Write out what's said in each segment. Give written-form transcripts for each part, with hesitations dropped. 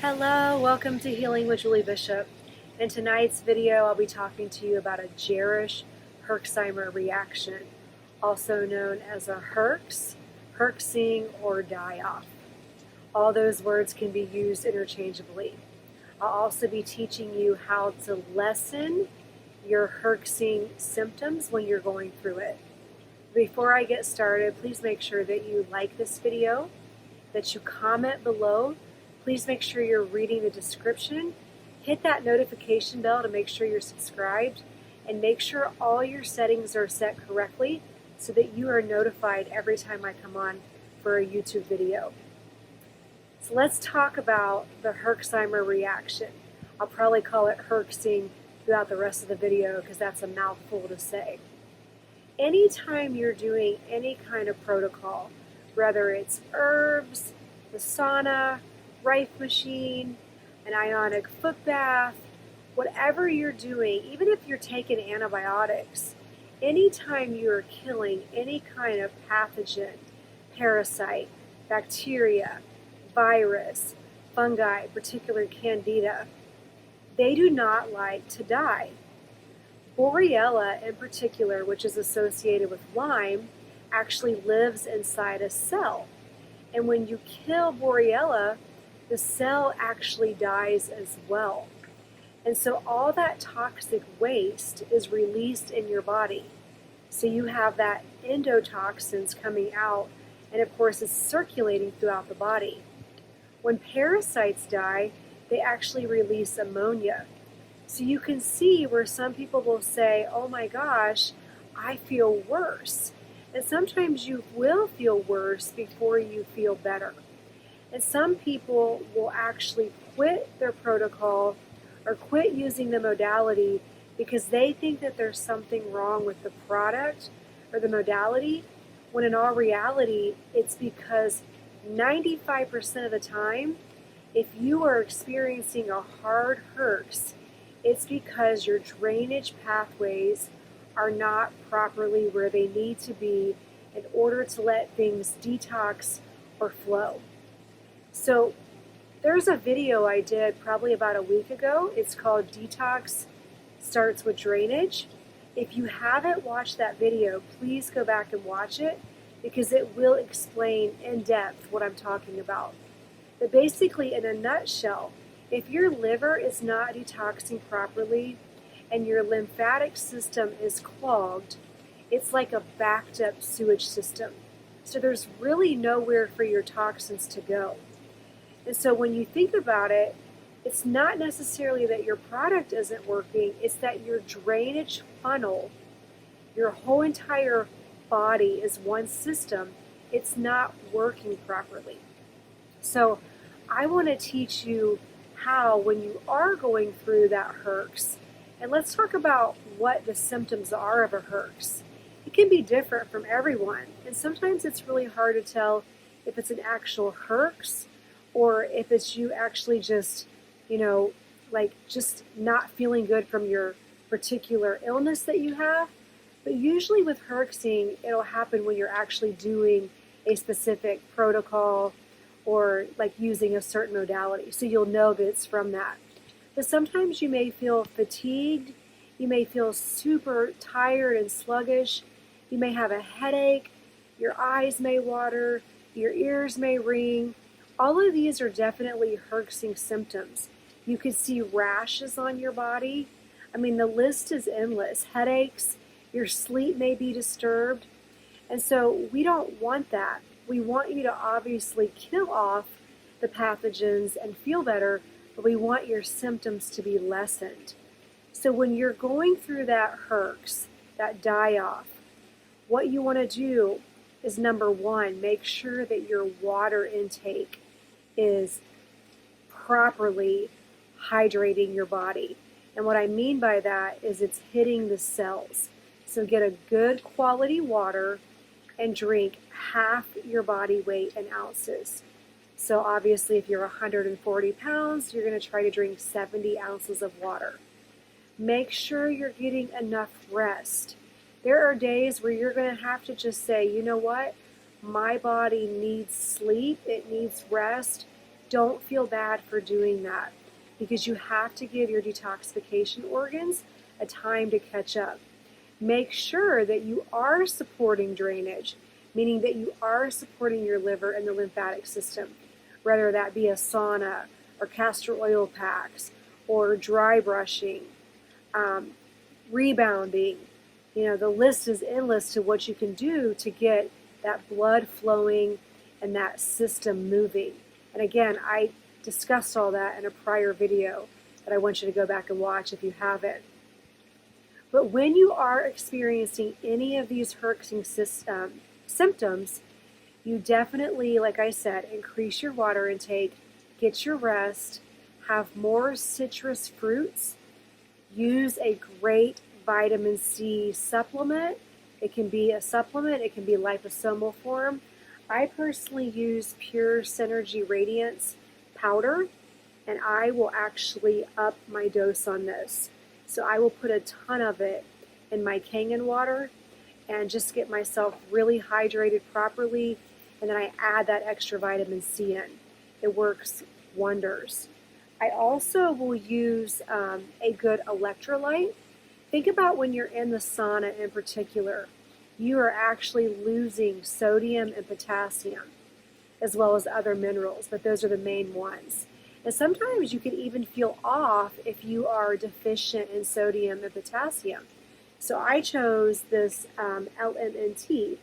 Hello, welcome to Healing with Julie Bishop. In tonight's video, I'll be talking to you about a Jarisch-Herxheimer reaction, also known as a herx, herxing, or die-off. All those words can be used interchangeably. I'll also be teaching you how to lessen your herxing symptoms when you're going through it. Before I get started, please make sure that you like this video, that you comment below. Please make sure you're reading the description. Hit that notification bell to make sure you're subscribed, and make sure all your settings are set correctly so that you are notified every time I come on for a YouTube video. So let's talk about the Herxheimer reaction. I'll probably call it herxing throughout the rest of the video because that's a mouthful to say. Anytime you're doing any kind of protocol, whether it's herbs, the sauna, Rife machine, an ionic foot bath, whatever you're doing, even if you're taking antibiotics, anytime you're killing any kind of pathogen, parasite, bacteria, virus, fungi, particularly candida, they do not like to die. Borrelia in particular, which is associated with Lyme, actually lives inside a cell. And when you kill Borrelia, the cell actually dies as well. And so all that toxic waste is released in your body. So you have that endotoxins coming out, and of course it's circulating throughout the body. When parasites die, they actually release ammonia. So you can see where some people will say, oh my gosh, I feel worse. And sometimes you will feel worse before you feel better. And some people will actually quit their protocol or quit using the modality because they think that there's something wrong with the product or the modality, when in all reality, it's because 95% of the time, if you are experiencing a hard herx, it's because your drainage pathways are not properly where they need to be in order to let things detox or flow. So there's a video I did probably about a week ago. It's called Detox Starts with Drainage. If you haven't watched that video, please go back and watch it because it will explain in depth what I'm talking about. But basically, in a nutshell, if your liver is not detoxing properly and your lymphatic system is clogged, it's like a backed up sewage system. So there's really nowhere for your toxins to go. And so when you think about it, it's not necessarily that your product isn't working, it's that your drainage funnel, your whole entire body is one system, it's not working properly. So I want to teach you how, when you are going through that herx, and let's talk about what the symptoms are of a herx. It can be different from everyone, and sometimes it's really hard to tell if it's an actual herx or if it's you actually just, just not feeling good from your particular illness that you have. But usually with herxing, it'll happen when you're actually doing a specific protocol or like using a certain modality. So you'll know that it's from that. But sometimes you may feel fatigued. You may feel super tired and sluggish. You may have a headache. Your eyes may water. Your ears may ring. All of these are definitely herxing symptoms. You could see rashes on your body. I mean, the list is endless. Headaches, your sleep may be disturbed. And so we don't want that. We want you to obviously kill off the pathogens and feel better, but we want your symptoms to be lessened. So when you're going through that herx, that die-off, what you want to do is, number one, make sure that your water intake is properly hydrating your body. And what I mean by that is it's hitting the cells. So get a good quality water and drink half your body weight in ounces. So obviously if you're 140 pounds, you're going to try to drink 70 ounces of water. Make sure you're getting enough rest. There are days where you're going to have to just say, you know what? My body needs sleep. It needs rest. don't feel bad for doing that, because you have to give your detoxification organs a time to catch up. Make sure that you are supporting drainage, meaning that you are supporting your liver and the lymphatic system, whether that be a sauna or castor oil packs or dry brushing, rebounding. The list is endless to what you can do to get that blood flowing and that system moving. And again, I discussed all that in a prior video that I want you to go back and watch if you haven't. But when you are experiencing any of these herxing symptoms, you definitely, like I said, increase your water intake, get your rest, have more citrus fruits, use a great vitamin C supplement. It can be a supplement, it can be liposomal form. I personally use Pure Synergy Radiance powder, and I will actually up my dose on this. So I will put a ton of it in my Kangen water and just get myself really hydrated properly, and then I add that extra vitamin C in. It works wonders. I also will use a good electrolyte. Think about when you're in the sauna in particular, you are actually losing sodium and potassium, as well as other minerals, but those are the main ones. And sometimes you can even feel off if you are deficient in sodium and potassium. So I chose this LMNT.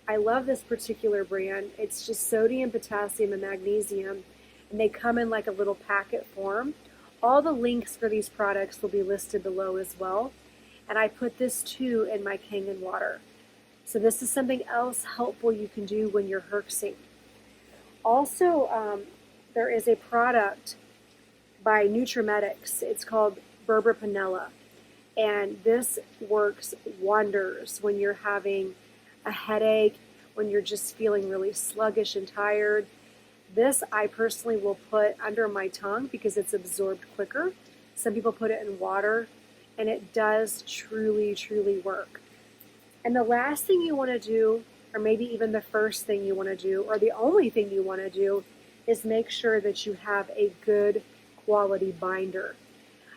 I love this particular brand. It's just sodium, potassium, and magnesium, and they come in like a little packet form. All the links for these products will be listed below as well. And I put this too in my Kangen water. So this is something else helpful you can do when you're herxing. Also, there is a product by Nutrimetics. It's called berberpanella. And this works wonders when you're having a headache, when you're just feeling really sluggish and tired. This I personally will put under my tongue because it's absorbed quicker. Some people put it in water, and it does truly, truly work. And the last thing you want to do, or maybe even the first thing you want to do, or the only thing you want to do, is make sure that you have a good quality binder.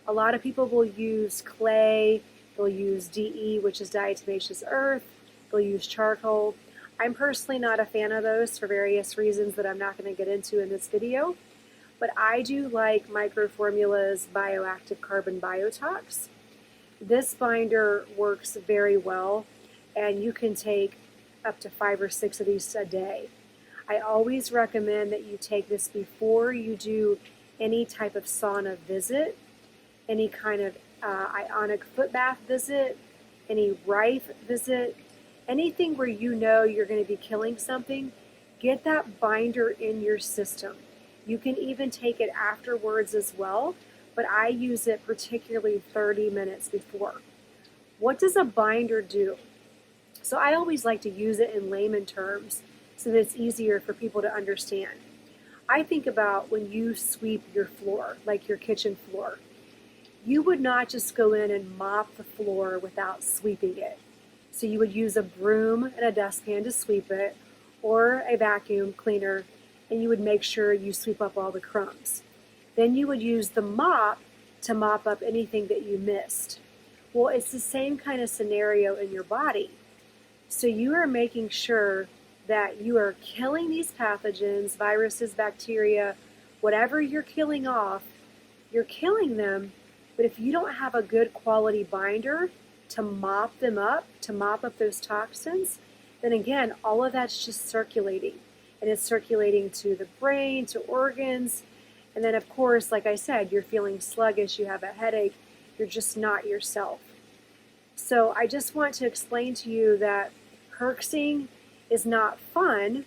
A lot of people will use clay, they'll use DE, which is diatomaceous earth, they'll use charcoal. I'm personally not a fan of those for various reasons that I'm not going to get into in this video, but I do like Microformula's Bioactive Carbon Biotox. This binder works very well, and you can take up to 5 or 6 of these a day. I always recommend that you take this before you do any type of sauna visit, any kind of ionic foot bath visit, any Rife visit, anything where you know you're going to be killing something. Get that binder in your system. You can even take it afterwards as well, but I use it particularly 30 minutes before. What does a binder do? So I always like to use it in layman terms so that it's easier for people to understand. I think about when you sweep your floor, like your kitchen floor. You would not just go in and mop the floor without sweeping it. So you would use a broom and a dustpan to sweep it, or a vacuum cleaner, and you would make sure you sweep up all the crumbs. Then you would use the mop to mop up anything that you missed. Well, it's the same kind of scenario in your body. So you are making sure that you are killing these pathogens, viruses, bacteria, whatever you're killing off, you're killing them. But if you don't have a good quality binder to mop them up, to mop up those toxins, then again, all of that's just circulating. And it's circulating to the brain, to organs. And then, of course, like I said, you're feeling sluggish, you have a headache, you're just not yourself. So I just want to explain to you that herxing is not fun,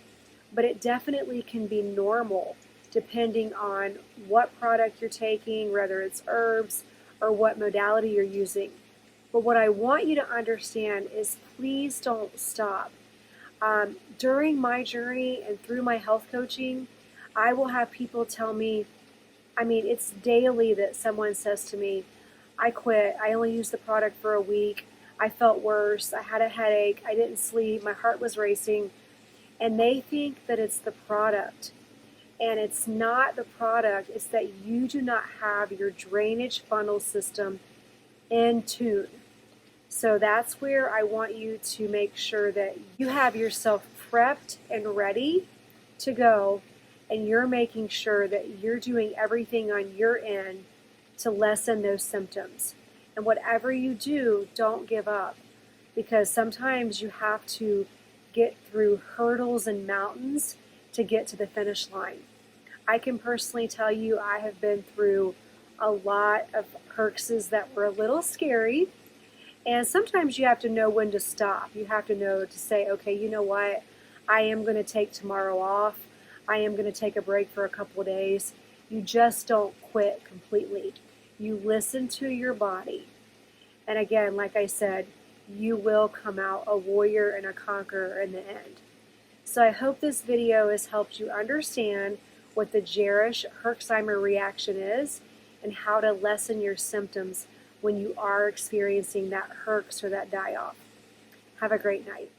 but it definitely can be normal depending on what product you're taking, whether it's herbs or what modality you're using. But what I want you to understand is please don't stop. During my journey and through my health coaching, I will have people tell me, it's daily that someone says to me, I quit, I only used the product for a week, I felt worse, I had a headache, I didn't sleep, my heart was racing, and they think that it's the product. And it's not the product, it's that you do not have your drainage funnel system in tune. So that's where I want you to make sure that you have yourself prepped and ready to go, and you're making sure that you're doing everything on your end to lessen those symptoms. And whatever you do, don't give up, because sometimes you have to get through hurdles and mountains to get to the finish line. I can personally tell you I have been through a lot of herxes that were a little scary, and sometimes you have to know when to stop. You have to know to say, okay, you know what? I am going to take tomorrow off. I am going to take a break for a couple of days. You just don't quit completely. You listen to your body. And again, like I said, you will come out a warrior and a conqueror in the end. So I hope this video has helped you understand what the Jarisch-Herxheimer reaction is and how to lessen your symptoms when you are experiencing that herx or that die-off. Have a great night.